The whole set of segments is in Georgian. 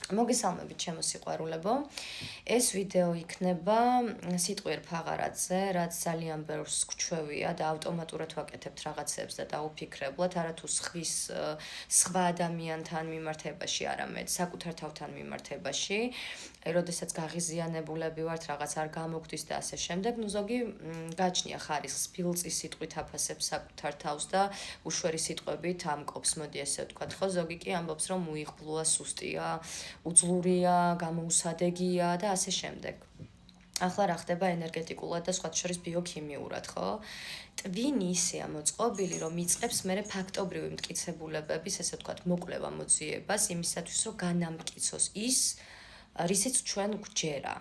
მოგესალმებით ჩემო სიყვარულებო. ეს ვიდეო იქნება სიტყვიერ ფაღარაძე, რაც ძალიან ბევრს გვჩვევია და ავტომატურად ვაკეთებთ რაღაცებს და დაუფიქრებლად, არათუ სხვა ადამიანთან მიმართებაში, არამედ საკუთარ თავთან მიმართებაში. როდესაც გაღიზიანებულები ვართ, რაღაც არ გამოგვდის და ასე შემდეგ, ზოგი გაჩნია ხარისხს, ფილწის სიტყვით აფასებს საკუთარ თავს და უშვერი სიტყვებით ამკობს, მოდი ესე ვთქვათ, ხო, ზოგი კი ამბობს, რომ უიღბლოა, სუსტია, უძლურია, გამოუსადეგია და ასე შემდეგ. ახლა რა ხდება ენერგეტიკულად და სხვათა შორის ბიოქიმიურად, ხო? ტვინი ისეა მოწყობილი, რომ იწყებს მერე ფაქტობრივი მტკიცებულებების, ესე ვთქვათ, მოკვლევა მოძიებას იმისათვის, რომ განამტკიცოს ის, რისიც ჩვენ გვჯერა.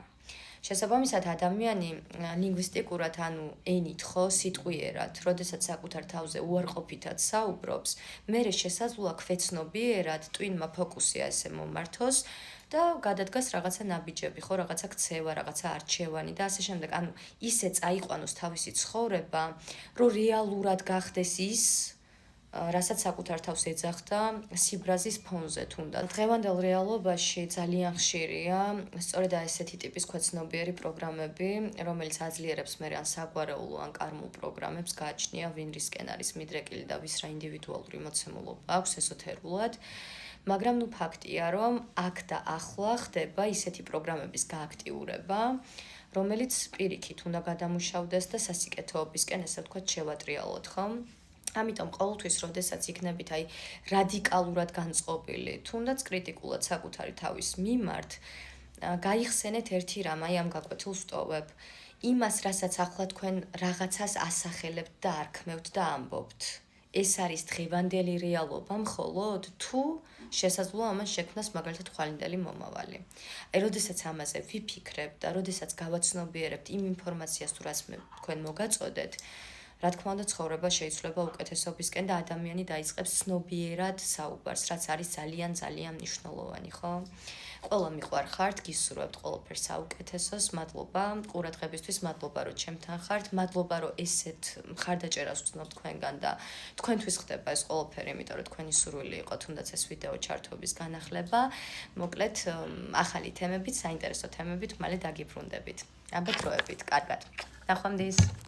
შესაბამისად, ადამიანი ლინგვისტიკურად, ანუ ენით, ხო, სიტყვიერად, როდესაც საკუთარ თავზე უარყოფითად საუბრობს, მერე შესაძლოა ქვეცნობიერად ტვინმა ფოკუსი ასე მომართოს და გადადგას რაღაცა ნაბიჯები, ხო, რაღაცა ქცევა, რაღაცა არჩევანი და ასე შემდეგ. ანუ ისე წაიყვანოს თავისი ცხოვრება, რომ რეალურად გახდეს ის, რასაც საკუთარ თავს ეძახდა სიბრაზის ფონზე თუნდაც. დღევანდელ რეალობაში ძალიან ხშირია სწორედ ესეთი ტიპის ქვეცნობიერი პროგრამები, რომელიც აძლიერებს მერე ან საგვარეულო ან კარმულ პროგრამებს გააჩნია, ვინ რისკენ არის მიდრეკილი და ვის რა ინდივიდუალური მოცემულობა აქვს ესოთერულად. მაგრამ ნუ ფაქტია, რომ აქ და ახლა ხდება ისეთი პროგრამების გააქტიურება, რომელიც პირიქით უნდა გადამუშავდეს და სასიკეთეობისკენ, ესე ვთქვათ, შევატრიალოთ, ხო? ამიტომ ყოველთვის, როდესაც იქნებით აი რადიკალურად განწყობილი, თუნდაც კრიტიკულად საკუთარი თავის მიმართ, გაიხსენეთ ერთი რამ, აი ამ გაკვეთილს ვტოვებ. იმას, რასაც ახლა თქვენ რაღაცას ასახელებთ და არქმევთ და ამბობთ. ეს არის დღევანდელი რეალობა მხოლოდ თუ შესაძლოა ამას შექმნას მაგალითად ხვალინდელი მომავალი. აი, როდესაც ამაზე ვიფიქრებთ და როდესაც გავაცნობიერებთ იმ ინფორმაციას, თუ რაც თქვენ მოგაწოდეთ, რა თქმა უნდა, ცხოვრება შეიძლება უკეთესობისკენ და ადამიანი დაიწყებს ცნობიერად საუბარს, რაც არის ძალიან ძალიან მნიშვნელოვანი, ხო? ყველა მიყვარხართ, გისურვებთ ყველაფერს საუკეთესოს, მადლობა ყურადღებისთვის, მადლობა რომ ჩემთან ხართ, მადლობა რომ ესეთ მხარდაჭერას ვგრძნობ თქვენგან და თქვენთვის ხდება ეს ყველაფერი, იმიტომ რომ თქვენი სურვილი იყო თუნდაც ეს ვიდეო ჩართვების განახლება. მოკლედ, ახალი თემებით, საინტერესო თემებით მალე დაგიბრუნდებით. აბა დროებით, კარგად. ნახვამდის.